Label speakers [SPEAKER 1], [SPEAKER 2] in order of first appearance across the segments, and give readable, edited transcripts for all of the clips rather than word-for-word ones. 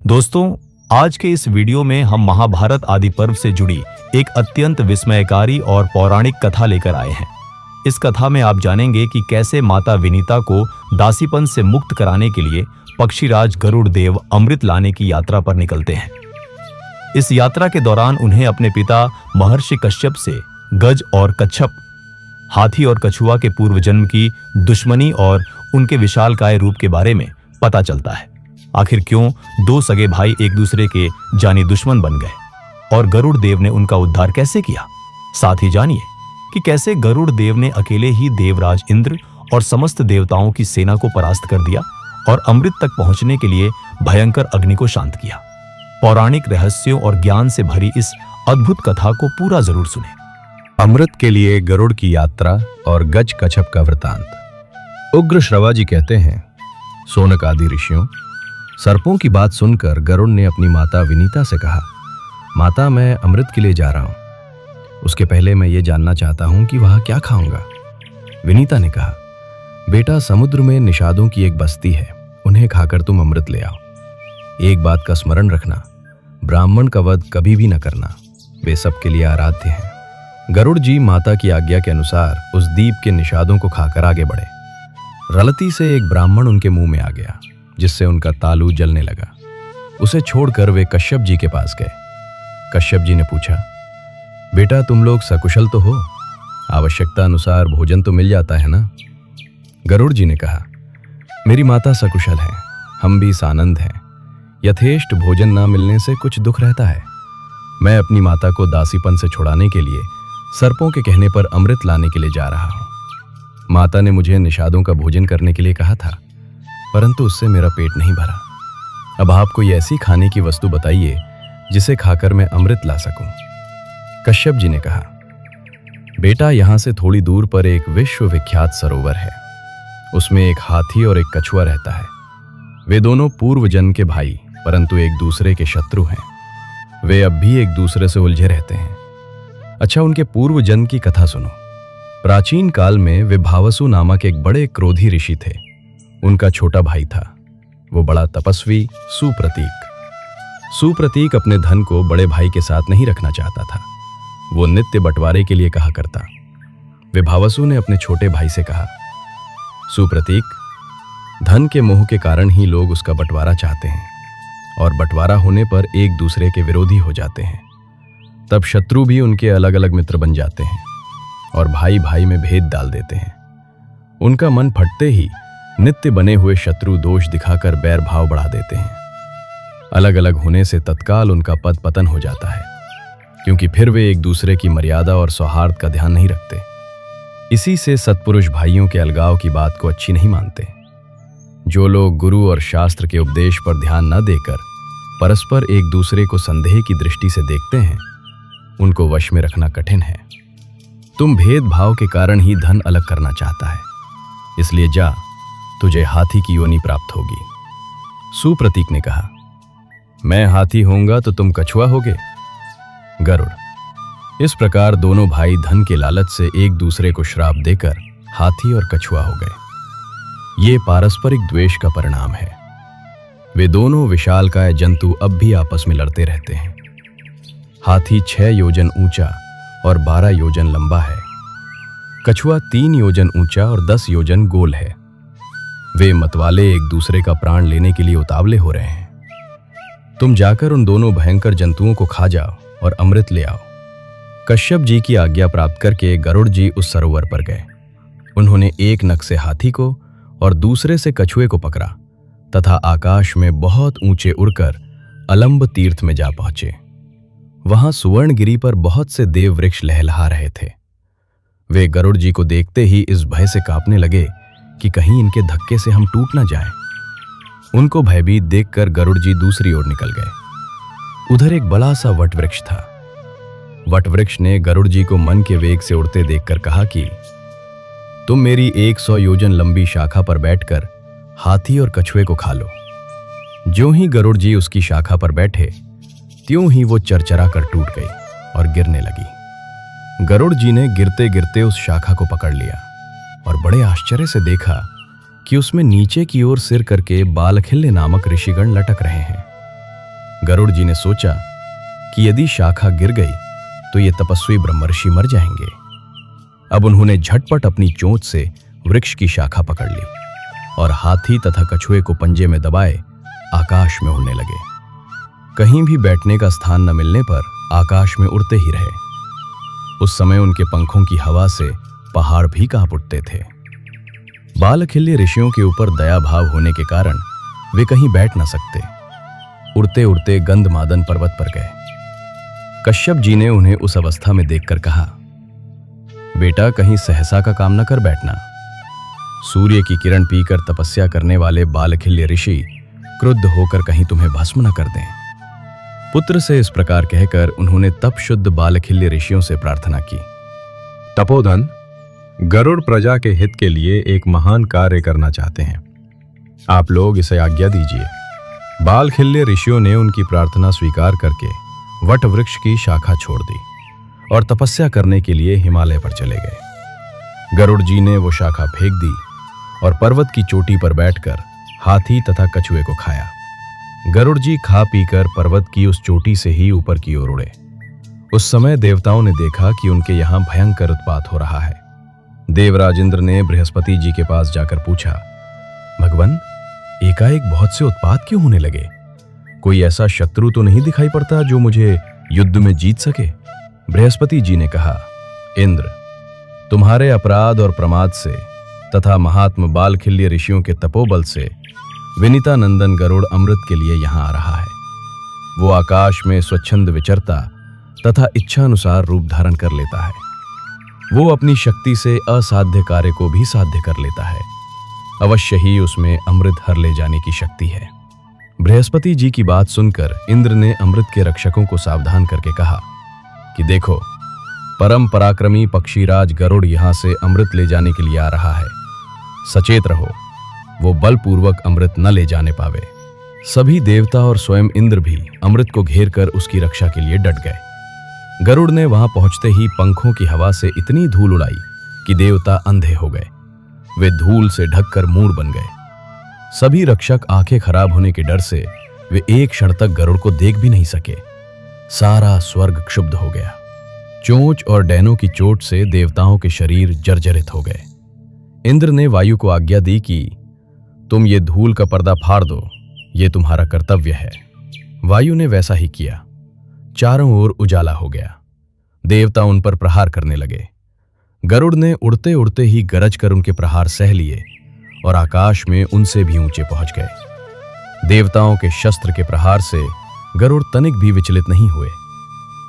[SPEAKER 1] दोस्तों, आज के इस वीडियो में हम महाभारत आदि पर्व से जुड़ी एक अत्यंत विस्मयकारी और पौराणिक कथा लेकर आए हैं। इस कथा में आप जानेंगे कि कैसे माता विनीता को दासीपन से मुक्त कराने के लिए पक्षीराज गरुड़ देव अमृत लाने की यात्रा पर निकलते हैं। इस यात्रा के दौरान उन्हें अपने पिता महर्षि कश्यप से गज और कच्छप, हाथी और कछुआ के पूर्व जन्म की दुश्मनी और उनके विशालकाय रूप के बारे में पता चलता है। आखिर क्यों दो सगे भाई एक दूसरे के जानी दुश्मन बन गए और गरुड़ देव ने उनका उद्धार कैसे किया। साथ ही जानिए कि कैसे गरुड़ देव ने अकेले ही देवराज इंद्र और समस्त देवताओं की सेना को परास्त कर दिया और अमृत तक पहुंचने के लिए भयंकर अग्नि को शांत किया। पौराणिक रहस्यों और ज्ञान से भरी इस अद्भुत कथा को पूरा जरूर सुने।
[SPEAKER 2] अमृत के लिए गरुड़ की यात्रा और गज कच्छप का वृतांत। उग्र श्रवा जी कहते हैं, सोनक आदि ऋषियों, सर्पों की बात सुनकर गरुड़ ने अपनी माता विनीता से कहा, माता, मैं अमृत के लिए जा रहा हूं। उसके पहले मैं ये जानना चाहता हूं कि वहां क्या खाऊंगा। विनीता ने कहा, बेटा, समुद्र में निषादों की एक बस्ती है, उन्हें खाकर तुम अमृत ले आओ। एक बात का स्मरण रखना, ब्राह्मण का वध कभी भी न करना, वे सबके लिए आराध्य हैं। गरुड़ जी माता की आज्ञा के अनुसार उस दीप के निषादों को खाकर आगे बढ़े। रलती से एक ब्राह्मण उनके मुंह में आ गया, जिससे उनका तालू जलने लगा। उसे छोड़कर वे कश्यप जी के पास गए। कश्यप जी ने पूछा, बेटा, तुम लोग सकुशल तो हो? आवश्यकता अनुसार भोजन तो मिल जाता है ना? गरुड़ जी ने कहा, मेरी माता सकुशल है, हम भी सानंद हैं। यथेष्ट भोजन ना मिलने से कुछ दुख रहता है। मैं अपनी माता को दासीपन से छुड़ाने के लिए सर्पों के कहने पर अमृत लाने के लिए जा रहा हूं। माता ने मुझे निषादों का भोजन करने के लिए कहा था, परंतु उससे मेरा पेट नहीं भरा। अब आप कोई ऐसी खाने की वस्तु बताइए जिसे खाकर मैं अमृत ला सकूं। कश्यप जी ने कहा, बेटा, यहां से थोड़ी दूर पर एक विश्वविख्यात सरोवर है। उसमें एक हाथी और एक कछुआ रहता है। वे दोनों पूर्व जन्म के भाई, परंतु एक दूसरे के शत्रु हैं। वे अब भी एक दूसरे से उलझे रहते हैं। अच्छा, उनके पूर्व जन्म की कथा सुनो। प्राचीन काल में विभावसु नामक एक बड़े क्रोधी ऋषि थे। उनका छोटा भाई था। वो बड़ा तपस्वी सुप्रतीक अपने धन को बड़े भाई के साथ नहीं रखना चाहता था। वो नित्य बंटवारे के लिए कहा करता। विभावसु ने अपने छोटे भाई से कहा, सुप्रतीक, धन के मोह के कारण ही लोग उसका बंटवारा चाहते हैं और बंटवारा होने पर एक दूसरे के विरोधी हो जाते हैं। तब शत्रु भी उनके अलग अलग मित्र बन जाते हैं और भाई भाई में भेद डाल देते हैं। उनका मन फटते ही नित्य बने हुए शत्रु दोष दिखाकर बैर भाव बढ़ा देते हैं। अलग अलग होने से तत्काल उनका पद पतन हो जाता है, क्योंकि फिर वे एक दूसरे की मर्यादा और सौहार्द का ध्यान नहीं रखते। इसी से सत्पुरुष भाइयों के अलगाव की बात को अच्छी नहीं मानते। जो लोग गुरु और शास्त्र के उपदेश पर ध्यान न देकर परस्पर एक दूसरे को संदेह की दृष्टि से देखते हैं, उनको वश में रखना कठिन है। तुम भेदभाव के कारण ही धन अलग करना चाहता है, इसलिए जा, तुझे हाथी की योनि प्राप्त होगी। सुप्रतीक ने कहा, मैं हाथी होऊंगा तो तुम कछुआ होगे। गरुड़। इस प्रकार दोनों भाई धन के लालच से एक दूसरे को श्राप देकर हाथी और कछुआ हो गए। ये पारस्परिक द्वेष का परिणाम है। वे दोनों विशालकाय जंतु अब भी आपस में लड़ते रहते हैं। हाथी 6 योजन ऊंचा और 12 योजन लंबा है। कछुआ 3 योजन ऊंचा और 10 योजन गोल है। वे मतवाले एक दूसरे का प्राण लेने के लिए उतावले हो रहे हैं। तुम जाकर उन दोनों भयंकर जंतुओं को खा जाओ और अमृत ले आओ। कश्यप जी की आज्ञा प्राप्त करके गरुड़ जी उस सरोवर पर गए। उन्होंने एक नख से हाथी को और दूसरे से कछुए को पकड़ा तथा आकाश में बहुत ऊंचे उड़कर अलंब तीर्थ में जा पहुंचे। वहां सुवर्णगिरी पर बहुत से देव वृक्ष लहलहा रहे थे। वे गरुड़ जी को देखते ही इस भय से कांपने लगे कि कहीं इनके धक्के से हम टूट न जाएं। उनको भयभीत देखकर गरुड़ जी दूसरी ओर निकल गए। उधर एक बड़ा सा वटवृक्ष था। वटवृक्ष ने गरुड़ जी को मन के वेग से उड़ते देखकर कहा कि तुम मेरी 100 योजन लंबी शाखा पर बैठकर हाथी और कछुए को खा लो। ज्यों ही गरुड़ जी उसकी शाखा पर बैठे, त्यों ही वो चरचरा कर टूट गई और गिरने लगी। गरुड़ जी ने गिरते गिरते उस शाखा को पकड़ लिया और बड़े आश्चर्य से देखा कि उसमें नीचे की ओर सिर करके बालखिल्य नामक ऋषिगण लटक रहे हैं। गरुड़ जी ने सोचा कि यदि शाखा गिर गई तो ये तपस्वी ब्रह्मर्षि मर जाएंगे। अब उन्होंने झटपट अपनी चोंच से वृक्ष की शाखा पकड़ ली और हाथी तथा कछुए को पंजे में दबाए आकाश में उड़ने लगे। कहीं भी बैठने का स्थान न मिलने पर आकाश में उड़ते ही रहे। उस समय उनके पंखों की हवा से पहाड़ भी कांप उठते थे। बालखिल्य ऋषियों के ऊपर दया भाव होने के कारण वे कहीं बैठ न सकते। उड़ते उड़ते गंधमादन पर्वत पर गए। कश्यप जी ने उन्हें उस अवस्था में देखकर कहा, बेटा कहीं सहसा का काम न कर बैठना। सूर्य की किरण पीकर तपस्या करने वाले बालखिल्य ऋषि क्रुद्ध होकर कहीं तुम्हें भस्म न कर दें। पुत्र से इस प्रकार कहकर उन्होंने तप शुद्ध बालखिल्य ऋषियों से प्रार्थना की।
[SPEAKER 3] तपोधन, गरुड़ प्रजा के हित के लिए एक महान कार्य करना चाहते हैं, आप लोग इसे आज्ञा दीजिए। बालखिल्य ऋषियों ने उनकी प्रार्थना स्वीकार करके वट वृक्ष की शाखा छोड़ दी और तपस्या करने के लिए हिमालय पर चले गए। गरुड़ जी ने वो शाखा फेंक दी और पर्वत की चोटी पर बैठकर हाथी तथा कछुए को खाया। गरुड़ जी खा पीकर पर्वत की उस चोटी से ही ऊपर की ओर उड़े। उस समय देवताओं ने देखा कि उनके यहाँ भयंकर उत्पात हो रहा है। देवराज इंद्र ने बृहस्पति जी के पास जाकर पूछा, भगवान, एकाएक बहुत से उत्पात क्यों होने लगे? कोई ऐसा शत्रु तो नहीं दिखाई पड़ता जो मुझे युद्ध में जीत सके? बृहस्पति जी ने कहा, इंद्र, तुम्हारे अपराध और प्रमाद से तथा महात्म बालखिल्य ऋषियों के तपोबल से विनीता नंदन गरुड़ अमृत के लिए यहाँ आ रहा है। वो आकाश में स्वच्छंद विचरता तथा इच्छानुसार रूप धारण कर लेता है। वो अपनी शक्ति से असाध्य कार्य को भी साध्य कर लेता है। अवश्य ही उसमें अमृत हर ले जाने की शक्ति है। बृहस्पति जी की बात सुनकर इंद्र ने अमृत के रक्षकों को सावधान करके कहा कि देखो, परम पराक्रमी पक्षीराज गरुड़ यहां से अमृत ले जाने के लिए आ रहा है। सचेत रहो, वो बलपूर्वक अमृत न ले जाने पावे। सभी देवता और स्वयं इंद्र भी अमृत को घेर कर उसकी रक्षा के लिए डट गए। गरुड़ ने वहां पहुंचते ही पंखों की हवा से इतनी धूल उड़ाई कि देवता अंधे हो गए। वे धूल से ढककर मूढ़ बन गए। सभी रक्षक आंखें खराब होने के डर से वे एक क्षण तक गरुड़ को देख भी नहीं सके। सारा स्वर्ग क्षुब्ध हो गया। चोंच और डैनों की चोट से देवताओं के शरीर जर्जरित हो गए। इंद्र ने वायु को आज्ञा दी कि तुम ये धूल का पर्दा फाड़ दो, ये तुम्हारा कर्तव्य है। वायु ने वैसा ही किया। चारों ओर उजाला हो गया। देवता उन पर प्रहार करने लगे। गरुड़ ने उड़ते उड़ते ही गरज कर उनके प्रहार सह लिए और आकाश में उनसे भी ऊंचे पहुंच गए। देवताओं के शस्त्र के प्रहार से गरुड़ तनिक भी विचलित नहीं हुए।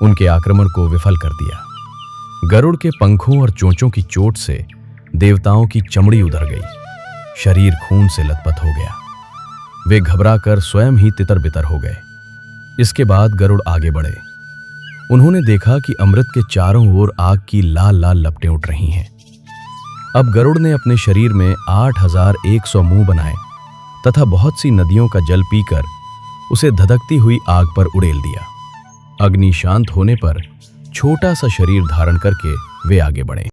[SPEAKER 3] उनके आक्रमण को विफल कर दिया। गरुड़ के पंखों और चोंचों की चोट से देवताओं की चमड़ी उधर गई। शरीर खून से लथपथ हो गया। वे घबराकर स्वयं ही तितर बितर हो गए। इसके बाद गरुड़ आगे बढ़े। उन्होंने देखा कि अमृत के चारों ओर आग की लाल लाल लपटें उठ रही हैं। अब गरुड़ ने अपने शरीर में 8100 मुंह बनाए तथा बहुत सी नदियों का जल पीकर उसे धधकती हुई आग पर उड़ेल दिया। अग्नि शांत होने पर छोटा सा शरीर धारण करके वे आगे बढ़े।